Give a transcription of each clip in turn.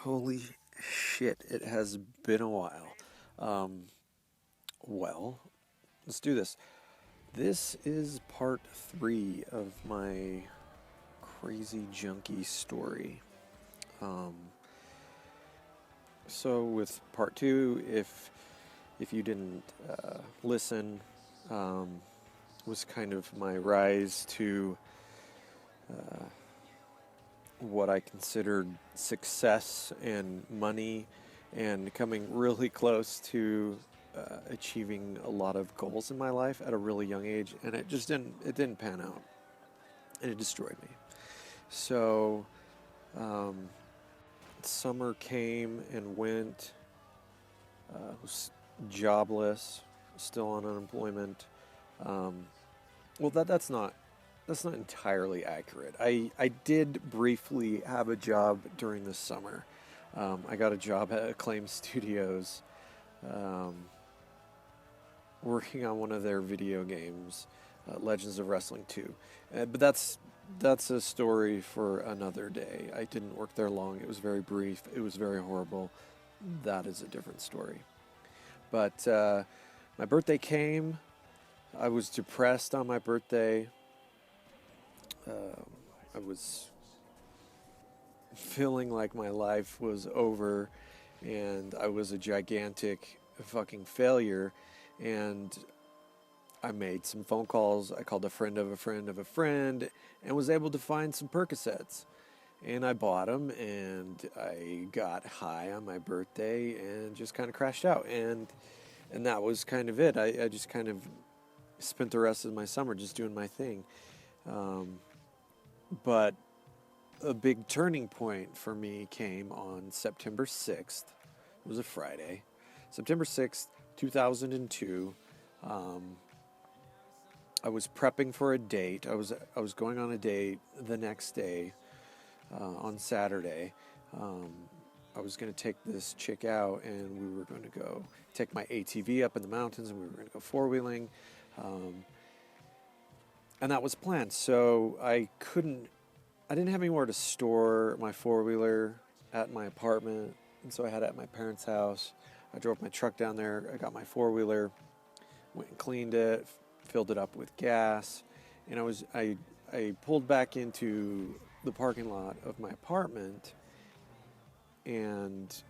Holy shit, it has been a while. Um, well, let's do this. This is part three of my crazy junkie story. Um, so with part two, if you didn't listen, um, was kind of my rise to what I considered success and money, and coming really close to achieving a lot of goals in my life at a really young age, and it didn't pan out, and it destroyed me. So um, summer came and went. Was jobless, still on unemployment. Um, well, that's not entirely accurate. I did briefly have a job during the summer. I got a job at Acclaim Studios, um, working on one of their video games, Legends of Wrestling 2. But that's a story for another day. I didn't work there long. It was very brief. It was very horrible. That is a different story. But my birthday came. I was depressed on my birthday. I was feeling like my life was over and I was a gigantic fucking failure. And I made some phone calls. I called a friend of a friend of a friend and was able to find some Percocets. And I bought them and I got high on my birthday and just kind of crashed out. And that was kind of it. I just kind of spent the rest of my summer just doing my thing. But a big turning point for me came on September 6th. It was a Friday. September 6th, 2002. I was prepping for a date. I was going on a date the next day, on Saturday. Um, I was going to take this chick out, and we were going to go take my ATV up in the mountains, and we were going to go four-wheeling. And that was planned. So I didn't have anywhere to store my four-wheeler at my apartment, and so I had it at my parents' house. I drove my truck down there. I got my four-wheeler, went and cleaned it, filled it up with gas, and I pulled back into the parking lot of my apartment, and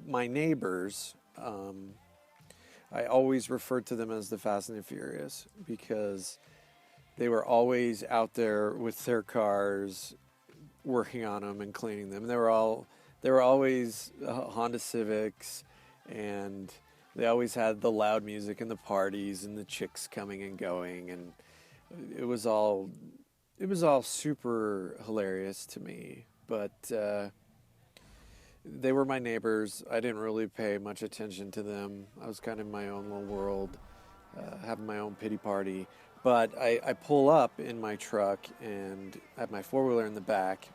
my neighbors, I always referred to them as the Fast and the Furious because they were always out there with their cars, working on them and cleaning them. They were always Honda Civics, and they always had the loud music and the parties and the chicks coming and going, and it was all it was all super hilarious to me. But they were my neighbors. I didn't really pay much attention to them. I was kind of in my own little world, having my own pity party. But I pull up in my truck and I have my four wheeler in the back,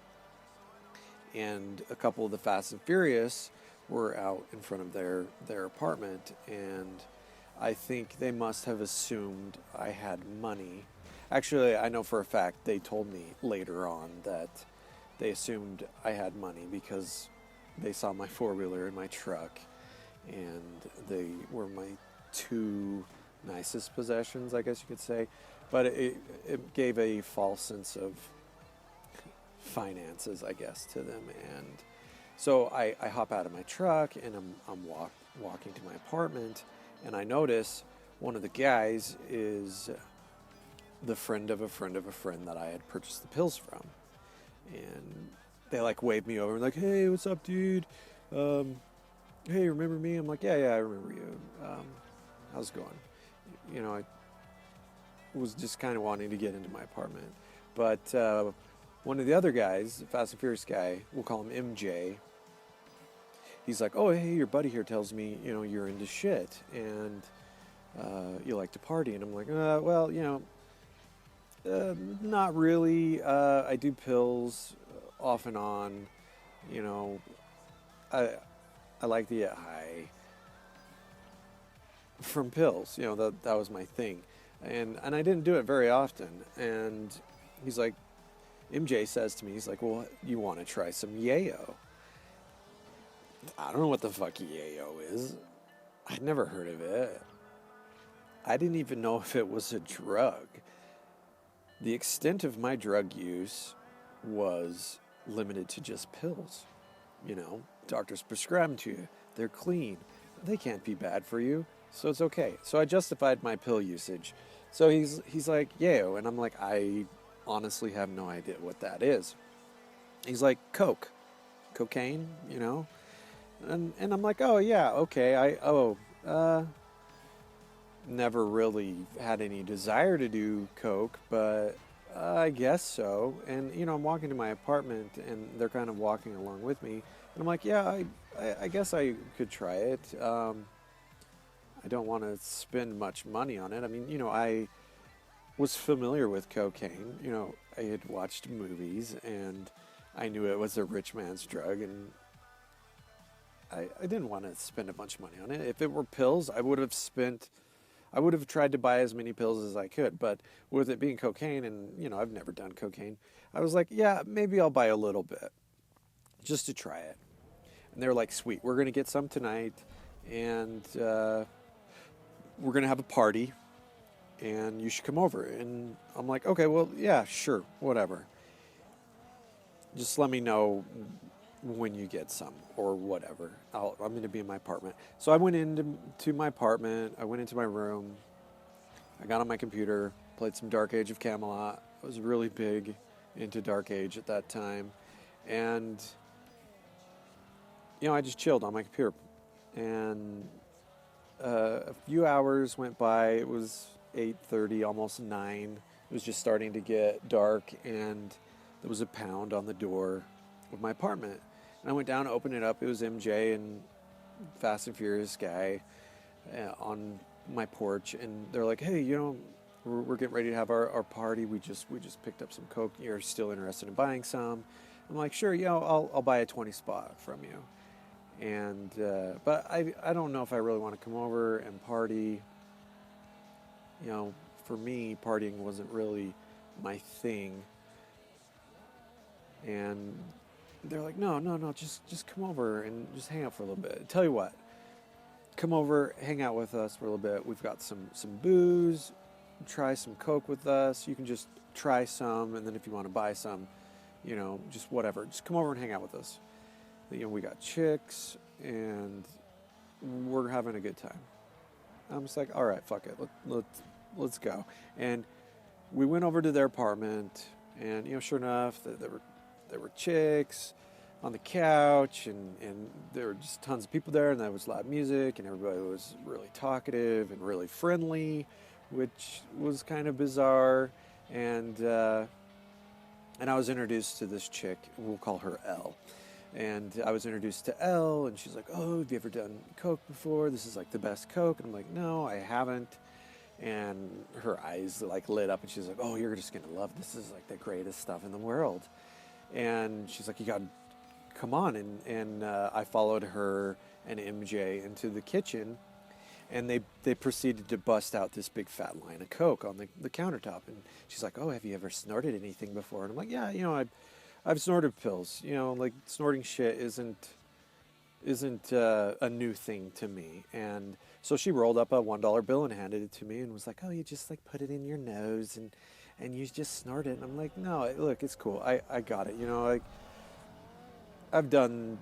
and a couple of the Fast and Furious were out in front of their apartment, and I think they must have assumed I had money. Actually, I know for a fact they told me later on that they assumed I had money because they saw my four wheeler in my truck, and they were my two nicest possessions, I guess you could say. But it gave a false sense of finances, I guess, to them. And so I hop out of my truck and I'm walking to my apartment, and I notice one of the guys is the friend of a friend of a friend that I had purchased the pills from. And they like wave me over and like, "Hey, what's up, dude? Hey, remember me?" I'm like, "Yeah, I remember you. How's it going?" I was just kind of wanting to get into my apartment. But one of the other guys, the Fast and Furious guy, we'll call him MJ, he's like, "Oh, hey, your buddy here tells me, you're into shit and you like to party." And I'm like, "Well, not really. I do pills off and on. You know, I I like to get high from pills. That was my thing, and I didn't do it very often." And he's like, MJ says to me, he's like, well, you want to try some yayo? I don't know what the fuck yayo is. I'd never heard of it. I didn't even know if it was a drug. The extent of my drug use was limited to just pills. You know, doctors prescribe them to you. They're clean. They can't be bad for you, so it's okay. So I justified my pill usage. So he's like, yayo, and I'm like, I honestly have no idea what that is. He's like, cocaine, you know? And I'm like, oh yeah, okay. Never really had any desire to do coke, but I guess so. And you know, I'm walking to my apartment, and they're kind of walking along with me, and I'm like, yeah, I guess I could try it. I don't want to spend much money on it. I mean, you know, I was familiar with cocaine. You know, I had watched movies, and I knew it was a rich man's drug, and I didn't want to spend a bunch of money on it. If it were pills, I would have tried to buy as many pills as I could. But with it being cocaine, and you know, I've never done cocaine, I was like, yeah, maybe I'll buy a little bit just to try it. And they're like, sweet, we're going to get some tonight, and we're going to have a party, and you should come over. And I'm like, okay, well, yeah, sure, whatever. Just let me know when you get some or whatever. I'm going to be in my apartment. So I went into my apartment. I went into my room. I got on my computer, played some Dark Age of Camelot. I was really big into Dark Age at that time. And, you know, I just chilled on my computer. And a few hours went by. It was 8:30, almost 9. It was just starting to get dark, and there was a pound on the door of my apartment. And I went down to open it up. It was MJ and Fast and Furious guy on my porch, and they're like, "Hey, you know, we're getting ready to have our party. We just picked up some coke. You're still interested in buying some?" I'm like, "Sure, you know, I'll buy a 20 spot from you." And but I don't know if I really want to come over and party. You know, for me, partying wasn't really my thing. And they're like, no, just come over and just hang out for a little bit. Tell you what, come over, hang out with us for a little bit. We've got some booze. Try some coke with us. You can just try some, and then if you want to buy some, you know, just whatever. Just come over and hang out with us. You know, we got chicks, and we're having a good time. I'm just like, all right, fuck it, let's go. And we went over to their apartment, and you know, sure enough, there were chicks on the couch, and there were just tons of people there, and there was loud music, and everybody was really talkative and really friendly, which was kind of bizarre. And I was introduced to this chick. We'll call her Elle. And I was introduced to Elle, and she's like, "Oh, have you ever done coke before? This is like the best coke." And I'm like, "No, I haven't." And her eyes like lit up, and she's like, "Oh, you're just gonna love this. This is like the greatest stuff in the world." And she's like, "You got to come on." And I followed her and MJ into the kitchen, and they proceeded to bust out this big fat line of coke on the countertop. And she's like, "Oh, have you ever snorted anything before?" And I'm like, "Yeah, you know, I've snorted pills. You know, like snorting shit isn't a new thing to me." And so she rolled up a $1 bill and handed it to me and was like, "Oh, you just like put it in your nose and you just snort it." And I'm like, "No, look, it's cool. I got it. You know, like I've done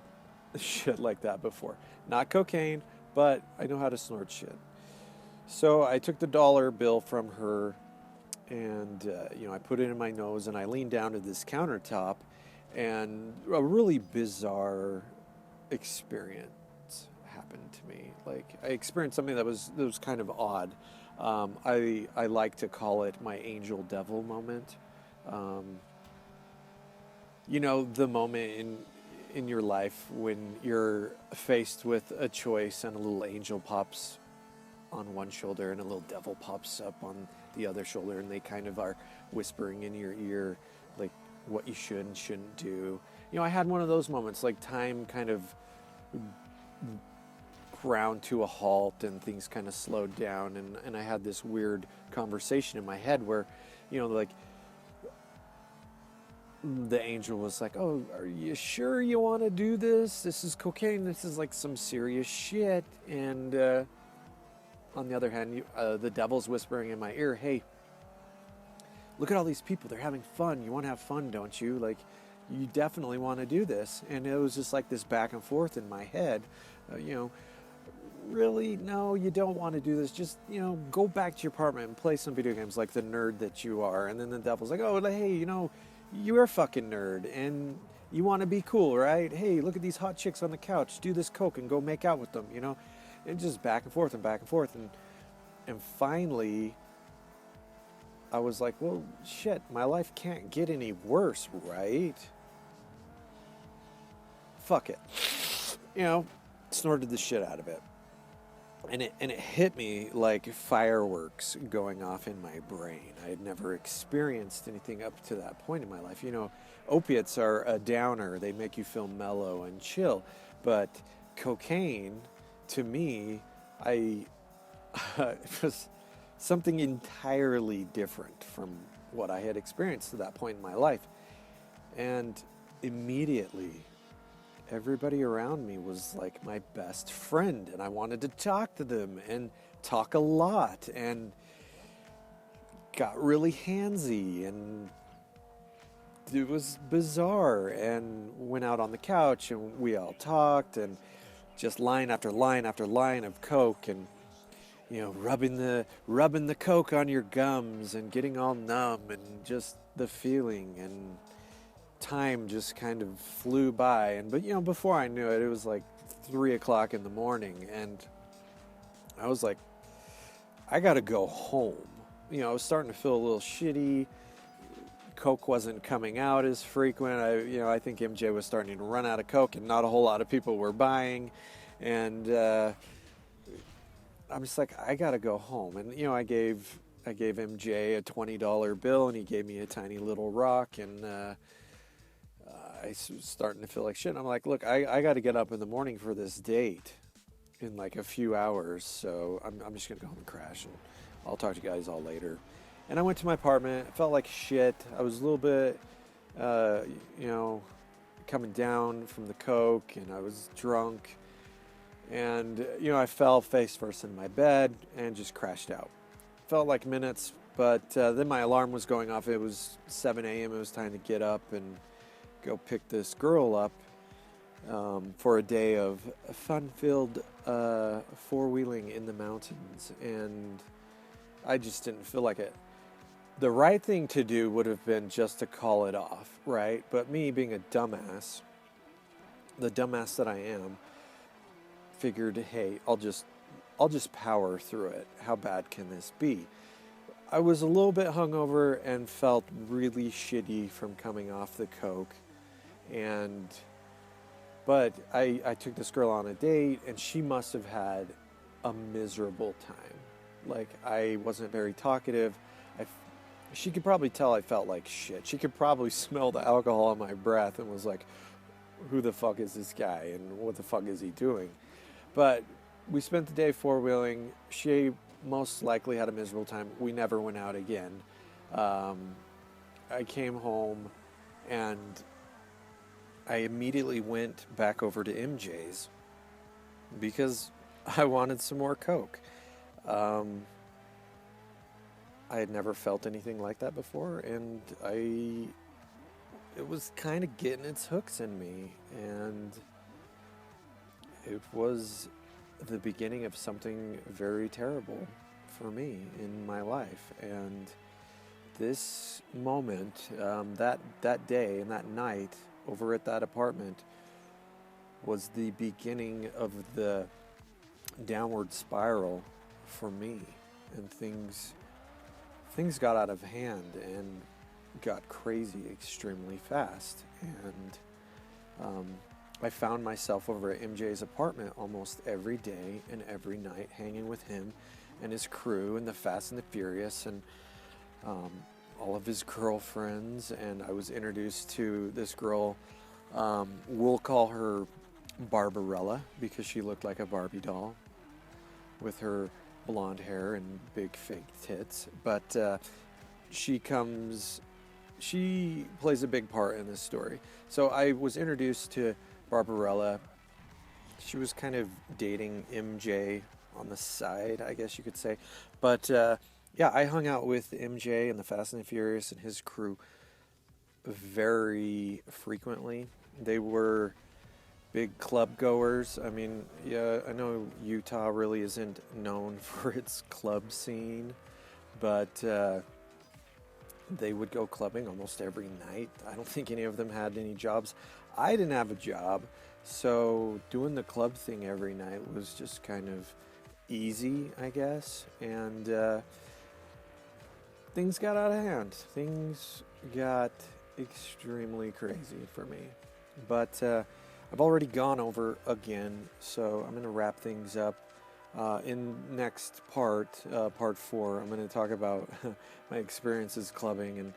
shit like that before. Not cocaine, but I know how to snort shit." So I took the dollar bill from her, and you know, I put it in my nose, and I leaned down to this countertop, and a really bizarre experience happened to me. Like I experienced something that was kind of odd. I like to call it my angel devil moment. Um, you know, the moment in your life when you're faced with a choice and a little angel pops on one shoulder and a little devil pops up on the other shoulder, and they kind of are whispering in your ear like what you should and shouldn't do. You know, I had one of those moments, like time kind of ground to a halt and things kind of slowed down, and I had this weird conversation in my head where, you know, like the angel was like, "Oh, are you sure you want to do this? This is cocaine. This is like some serious shit." And on the other hand, the devil's whispering in my ear, "Hey, look at all these people. They're having fun. You want to have fun, don't you? Like, you definitely want to do this." And it was just like this back and forth in my head. You know, really, no, you don't want to do this. Just, go back to your apartment and play some video games like the nerd that you are. And then the devil's like, "Oh, hey, you're a fucking nerd and you want to be cool, right? Hey, look at these hot chicks on the couch. Do this coke and go make out with them, And just back and forth and back and forth. And finally, I was like, well, shit, my life can't get any worse, right? Fuck it. Snorted the shit out of it. And it hit me like fireworks going off in my brain. I had never experienced anything up to that point in my life. Opiates are a downer. They make you feel mellow and chill. But cocaine, to me, it was something entirely different from what I had experienced to that point in my life. And immediately, everybody around me was like my best friend, and I wanted to talk to them and talk a lot, and got really handsy, and it was bizarre, and went out on the couch and we all talked, and just line after line after line of coke, and rubbing the coke on your gums and getting all numb, and just the feeling, and time just kind of flew by. But before I knew it, it was like 3:00 in the morning, and I was like, I gotta go home. I was starting to feel a little shitty. Coke wasn't coming out as frequent. I think MJ was starting to run out of coke, and not a whole lot of people were buying. And I'm just like, I gotta go home. And I gave MJ a $20 bill, and he gave me a tiny little rock, and I was starting to feel like shit. And I'm like, look, I got to get up in the morning for this date in like a few hours, so I'm just gonna go home and crash, and I'll talk to you guys all later. And I went to my apartment. I felt like shit. I was a little bit, coming down from the coke, and I was drunk. And, I fell face first in my bed and just crashed out. Felt like minutes, but then my alarm was going off. It was 7 a.m. It was time to get up and go pick this girl up for a day of fun-filled four-wheeling in the mountains. And I just didn't feel like it. The right thing to do would have been just to call it off, right? But me being a dumbass, the dumbass that I am, figured, hey, I'll just power through it. How bad can this be? I was a little bit hungover and felt really shitty from coming off the coke. But I took this girl on a date, and she must have had a miserable time. Like, I wasn't very talkative. She could probably tell I felt like shit. She could probably smell the alcohol on my breath and was like, who the fuck is this guy and what the fuck is he doing? But we spent the day four-wheeling. She most likely had a miserable time. We never went out again. I came home, and I immediately went back over to MJ's because I wanted some more coke. I had never felt anything like that before, and it was kind of getting its hooks in me, and it was the beginning of something very terrible for me in my life. And this moment, that day and that night over at that apartment was the beginning of the downward spiral for me, and things got out of hand and got crazy extremely fast. And I found myself over at MJ's apartment almost every day and every night, hanging with him and his crew and the Fast and the Furious, and all of his girlfriends. And I was introduced to this girl, we'll call her Barbarella, because she looked like a Barbie doll with her blonde hair and big fake tits. But she comes she plays a big part in this story. So I was introduced to Barbarella. She was kind of dating MJ on the side, I guess you could say. But yeah, I hung out with MJ and the Fast and the Furious and his crew very frequently. They were big club goers. I mean, yeah, I know Utah really isn't known for its club scene, but they would go clubbing almost every night. I don't think any of them had any jobs. I didn't have a job, so doing the club thing every night was just kind of easy, I guess. And things got out of hand. Things got extremely crazy for me. But I've already gone over again, so I'm going to wrap things up. In next part, part 4, I'm going to talk about my experiences clubbing and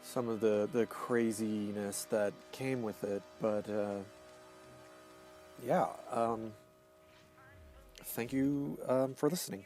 some of the craziness that came with it. But yeah, thank you for listening.